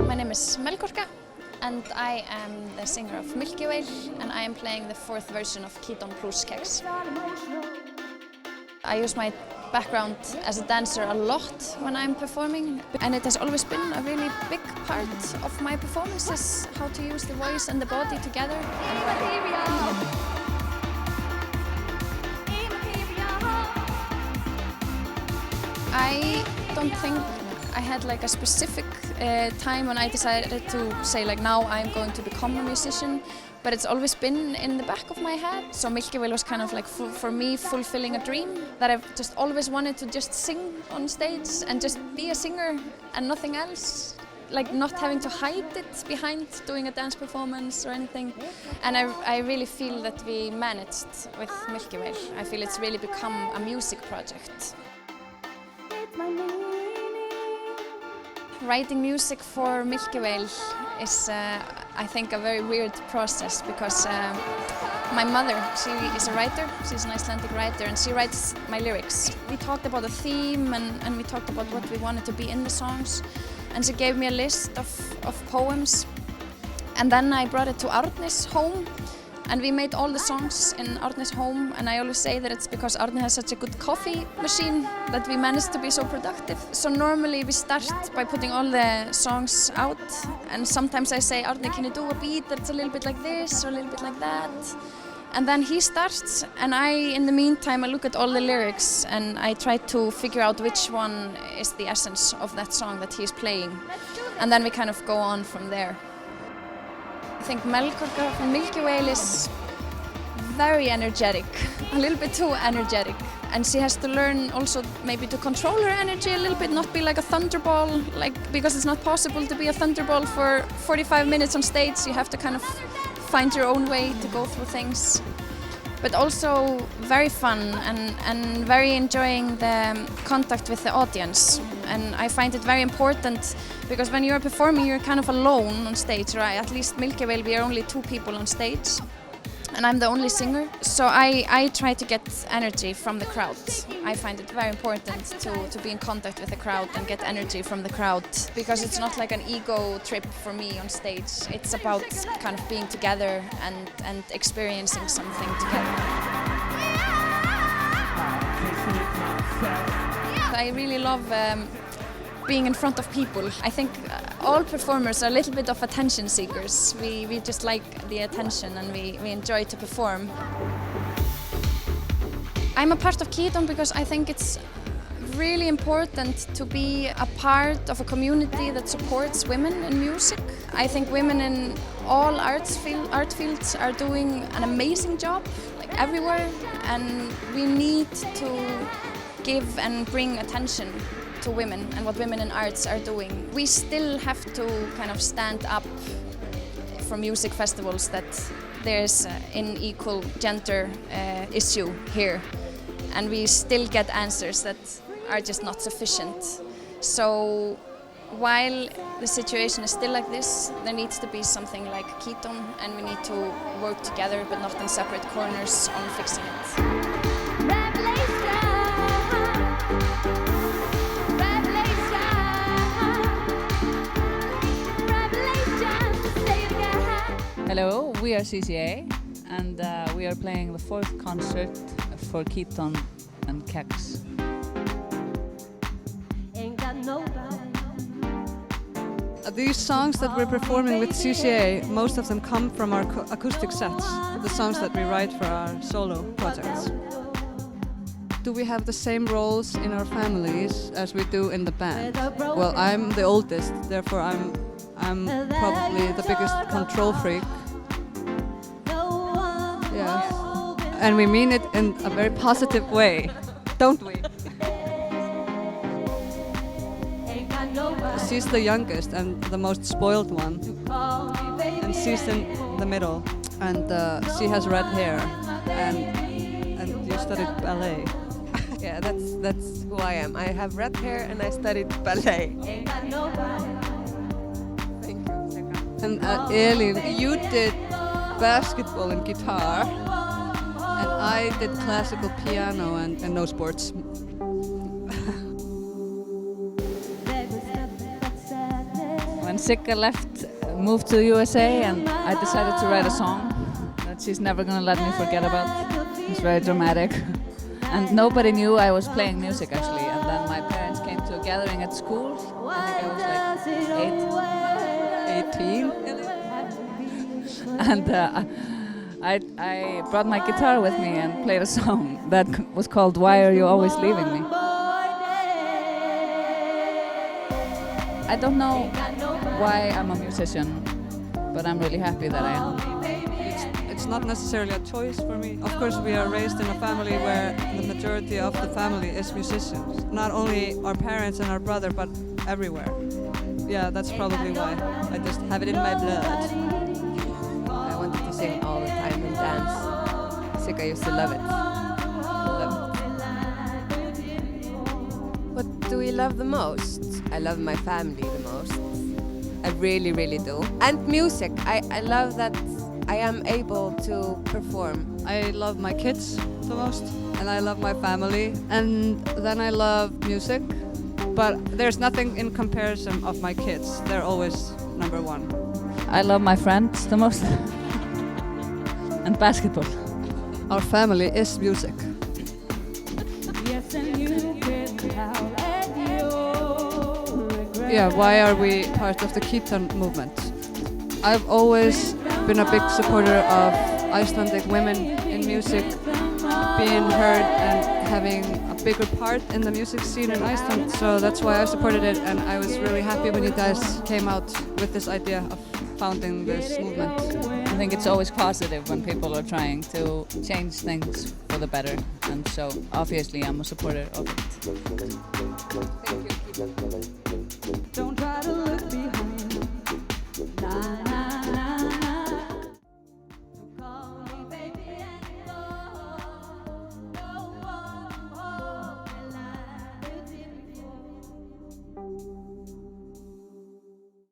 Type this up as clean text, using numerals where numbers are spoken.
My name is MILKYWHALE and I am the singer of MILKYWHALE and I am playing the fourth version of KÍTÓN+KEX. I use my background as a dancer a lot when I'm performing, and it has always been a really big part of my performances, how to use the voice and the body together. I don't think I had like a specific time when I decided to say like now I'm going to become a musician, but it's always been in the back of my head. So MILKYWHALE was kind of like for me fulfilling a dream that I've just always wanted to just sing on stage and just be a singer and nothing else. Like not having to hide it behind doing a dance performance or anything. And I really feel that we managed with MILKYWHALE. I feel it's really become a music project. Writing music for MILKYWHALE is, I think, a very weird process because my mother, she is a writer, she's an Icelandic writer, and she writes my lyrics. We talked about a theme and we talked about what we wanted to be in the songs, and she gave me a list of poems. And then I brought it to Árni's home, and we made all the songs in Árni's home, and I always say that it's because Árni has such a good coffee machine that we managed to be so productive. So normally we start by putting all the songs out, and sometimes I say, Árni, can you do a beat that's a little bit like this or a little bit like that? And then he starts, and in the meantime, I look at all the lyrics and I try to figure out which one is the essence of that song that he's playing. And then we kind of go on from there. I think Melkorka from MILKYWHALE is very energetic, a little bit too energetic. And she has to learn also maybe to control her energy a little bit, not be like a thunderball, because it's not possible to be a thunderball for 45 minutes on stage. You have to kind of find your own way to go through things. But also very fun and very enjoying the contact with the audience. And I find it very important because when you're performing, you're kind of alone on stage, right? At least MILKYWHALE, we are only 2 people on stage. And I'm the only singer. So I try to get energy from the crowd. I find it very important to be in contact with the crowd and get energy from the crowd, because it's not like an ego trip for me on stage. It's about kind of being together and experiencing something together. I really love being in front of people. I think all performers are a little bit of attention seekers. We just like the attention and we enjoy to perform. I'm a part of KÍTÓN because I think it's really important to be a part of a community that supports women in music. I think women in all art fields are doing an amazing job, like everywhere, and we need to give and bring attention to women and what women in arts are doing. We still have to kind of stand up for music festivals that there's an equal gender issue here, and we still get answers that are just not sufficient. So while the situation is still like this, there needs to be something like KÍTÓN, and we need to work together but not in separate corners on fixing it. Hello, we are Sisy Ey, and we are playing the 4th concert for KÍTÓN and KEX. These songs that we're performing with Sisy Ey, most of them come from our acoustic sets, the songs that we write for our solo projects. Do we have the same roles in our families as we do in the band? Well, I'm the oldest, therefore I'm probably the biggest control freak. Yes. And we mean it in a very positive way, don't we? She's the youngest and the most spoiled one, and she's in the middle, and she has red hair, and you studied ballet. Yeah, that's who I am. I have red hair and I studied ballet. Thank you. And Elin, you did basketball and guitar, and I did classical piano and no sports. when Sigga moved to the USA, and I decided to write a song that she's never gonna let me forget about. It's very dramatic. And nobody knew I was playing music actually. And then my parents came to a gathering at school. I think I was like 18. And I brought my guitar with me and played a song that was called "Why Are You Always Leaving Me?" I don't know why I'm a musician, but I'm really happy that I am. It's not necessarily a choice for me. Of course, we are raised in a family where the majority of the family is musicians. Not only our parents and our brother, but everywhere. Yeah, that's probably why. I just have it in my blood. I wanted to sing all the time and dance. Sigga used to love it. What do we love the most? I love my family the most. I really, really do. And music. I love that I am able to perform. I love my kids the most, and I love my family, and then I love music. But there's nothing in comparison of my kids. They're always number one. I love my friends the most. And basketball. Our family is music. Yeah, why are we part of the KÍTÓN movement? I've always been a big supporter of Icelandic women in music, being heard and having a bigger part in the music scene in Iceland. So that's why I supported it, and I was really happy when you guys came out with this idea of founding this movement. I think it's always positive when people are trying to change things for the better, and so obviously I'm a supporter of it. Thank you. Don't try to